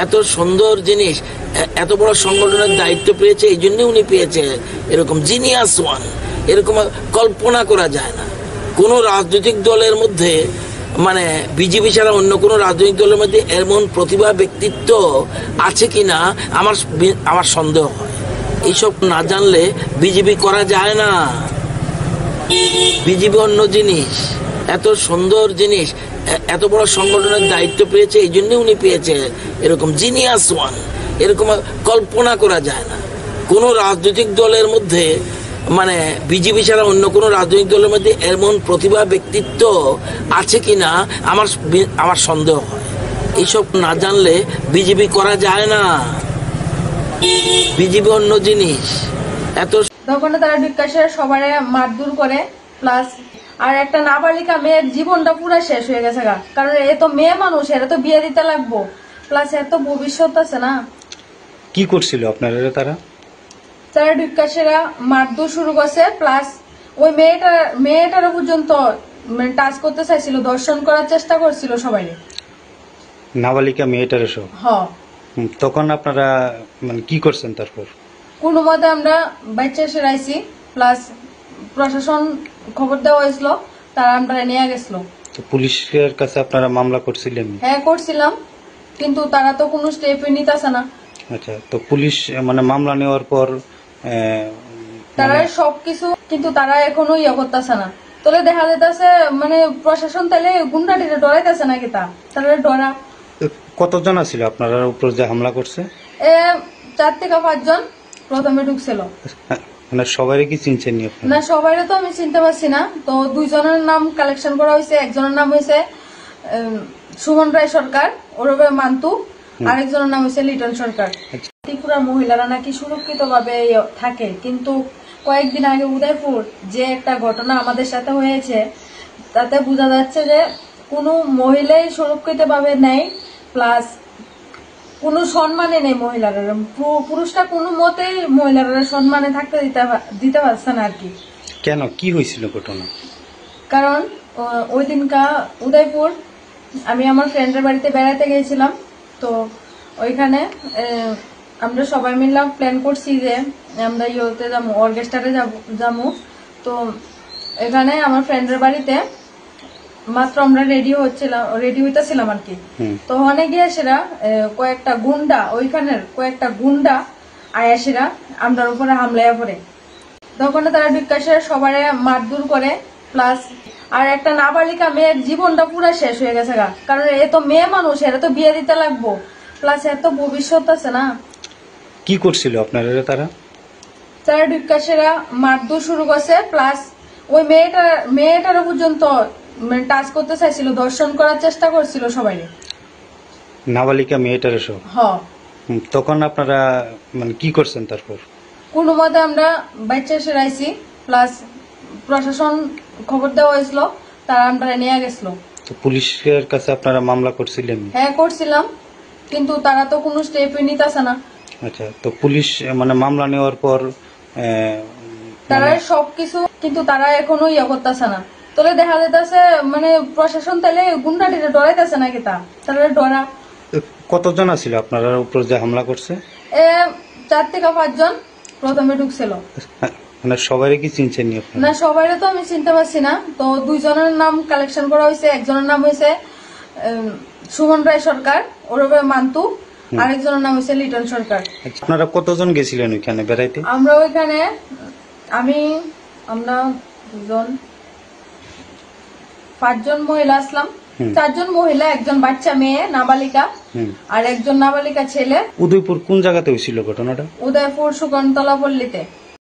এত সুন্দর জিনিস, এত বড় সংগঠনের দায়িত্ব পেয়েছে, এই জন্য উনি পেয়েছে এরকম জিনিয়াস ওয়ান, এরকম কল্পনা করা যায় না। কোন রাজনৈতিক দলের মধ্যে মানে বিজেপি ছাড়া অন্য কোনো রাজনৈতিক দলের মধ্যে এমন প্রতিভা ব্যক্তিত্ব আছে কিনা আমার সন্দেহ হয়। এইসব না জানলে বিজেপি করা যায় না। বিজেপি অন্য জিনিস, এত সুন্দর জিনিস, এত বড় সংগঠনের দায়িত্ব পেয়েছে, এই জন্য উনি পেয়েছে এরকম জিনিয়াস ওয়ান, এরকম কল্পনা করা যায় না। কোন রাজনৈতিক দলের মধ্যে মানে বিজেপি ছাড়া অন্য কোনো রাজনৈতিক দলের মধ্যে এমন প্রতিভা ব্যক্তিত্ব আছে কিনা আমার সন্দেহ হয়। এইসব না জানলে বিজেপি করা যায় না। বিজেপি অন্য জিনিস। এত তখন তারা বিকাশে সবাই মারধর করে, প্লাস আর একটা নাবালিকা মেয়ের জীবনটা পুরো শেষ হয়ে গেছে গা। কারণ এ তো মেয়ে মানুষ, এরা তো বিয়ে দিতে লাগবো, প্লাস এত ভবিষ্যৎ আছে না। কি করছিল আপনারা? তারা বিকাশেরা মারধর শুরু করছে, প্লাস ওই মেয়েটারও পর্যন্ত টাচ করতে চাইছিল, দর্শন করার চেষ্টা করছিল সবাই। নাবালিকা মেয়েটার সব। হ্যাঁ। তখন আপনারা মানে কি করছেন? তারপর কোনো মতে আমরা বাচ্চা সেরাইছি, প্লাস প্রশাসন খবর দেওয়া হয়েছিল, তারা আমরা নিয়ে গেছিল। তো পুলিশের কাছে আপনারা মামলা করছিলেন? হ্যাঁ করছিলাম, কিন্তু তারা তো কোনো স্টেপই নিতেছে না। আচ্ছা, তো পুলিশ মানে মামলা নেওয়ার পর তারা সবকিছু, কিন্তু তারা এখনো ইয়ে করতেছে না। তাহলে দেখা যেতেছে মানে প্রশাসন তাহলে গুন্ডাটিরে ডরাইতেছে নাকি, তারা ডরা। কতজন ছিল আপনারা উপর যে হামলা করছে? 4 থেকে 5 জন প্রথমে ঢুকছিল। মানে সবাই কি চিনছেন? না, সবাই তো আমি চিনতে পারছি না। তো 2 জনের নাম কালেকশন করা হয়েছে। একজনের নাম হয়েছে সুমন রায় সরকার, ওরবে মান্তু, আরেকজনের নাম হয়েছে লিটন সরকার। ত্রিপুরার মহিলারা নাকি সুরক্ষিত ভাবে থাকে, কিন্তু কয়েকদিন আগে উদয়পুর যে একটা ঘটনা আমাদের সাথে হয়েছে, তাতে বোঝা যাচ্ছে যে কোনো মহিলাই সুরক্ষিত ভাবে নেই, প্লাস কোনো সম্মানে নেই মহিলারা। পুরুষটা কোনো মতেই মহিলারা সম্মানে থাকতে দিতে পারছে না আর কি। কেন, কি হয়েছিল ঘটনা? কারণ ওই দিনকা উদয়পুর আমি আমার ফ্রেন্ডের বাড়িতে বেড়াতে গিয়েছিলাম। তো ওইখানে আমরা সবাই মিললাম প্ল্যান করছি যে আমরা ইয়েতে যাবো, অর্কেস্ট্রাতে যাবো। তো এখানে আমার ফ্রেন্ডের বাড়িতে মাত্র আমরা রেডি হইতেছিলাম আর কি। তো ওখানে গিয়ে সেরা কয়েকটা গুন্ডা আয়াসেরা আমরার উপরে হামলাইয়া পড়ে। তখন তারা বিকাশের সবাই মারধর করে, প্লাস আর একটা নাবালিকা মেয়ের জীবনটা পুরো শেষ হয়ে গেছে গা। কারণ এ তো মেয়ে মানুষ, এরা তো বিয়ে দিতে লাগবো, প্লাস এত ভবিষ্যৎ আছে না। কি করছিল আপনারা? তারা বিকাশেরা মারধর শুরু করছে, প্লাস ওই মেয়েটারও পর্যন্ত টাচ করতে চাইছিল, দর্শন করার চেষ্টা করছিল সবাই। নাবালিকা মেয়েটার সব। হ্যাঁ। তখন আপনারা মানে কি করছেন? তারপর কোনো মতে আমরা বাচ্চা সেরাইছি, প্লাস প্রশাসন খবর দেওয়া হয়েছিল, তারা আমরা নিয়ে গেছিল। তো পুলিশের কাছে আপনারা মামলা করছিলেন? হ্যাঁ করছিলাম, কিন্তু তারা তো কোনো স্টেপই নিতেছে না। আচ্ছা, তো পুলিশ মানে মামলা নেওয়ার পর তারা সবকিছু, কিন্তু তারা এখনো ইয়ে করতেছে না। তাহলে দেখা যেতেছে মানে প্রশাসন তাহলে গুন্ডাটিরে ডরাইতেছে নাকি, তারা ডরা। কতজন ছিল আপনারা উপর যে হামলা করছে? 4 থেকে 5 জন প্রথমে ঢুকছিল। মানে সবাই কি চিনছেন? না, সবাই তো আমি চিনতে পারছি না। তো 2 জনের নাম কালেকশন করা হয়েছে। একজনের নাম হয়েছে সুমন রায় সরকার, ওরবে মান্তু, আরেকজনের নাম হয়েছে লিটন সরকার। আপনারা কতজন গেছিলেন ওইখানে বেড়াইতে? আমরা ওইখানে আমরা 5 জন মহিলা আসলাম। 4 জন মহিলা, একজন বাচ্চা মেয়ে নাবালিকা, আর একজন নাবালিকা ছেলে। উদয়পুর কোন জায়গাতে হয়েছিল ঘটনাটা? উদয়পুর সুকন্তলা পল্লীতে।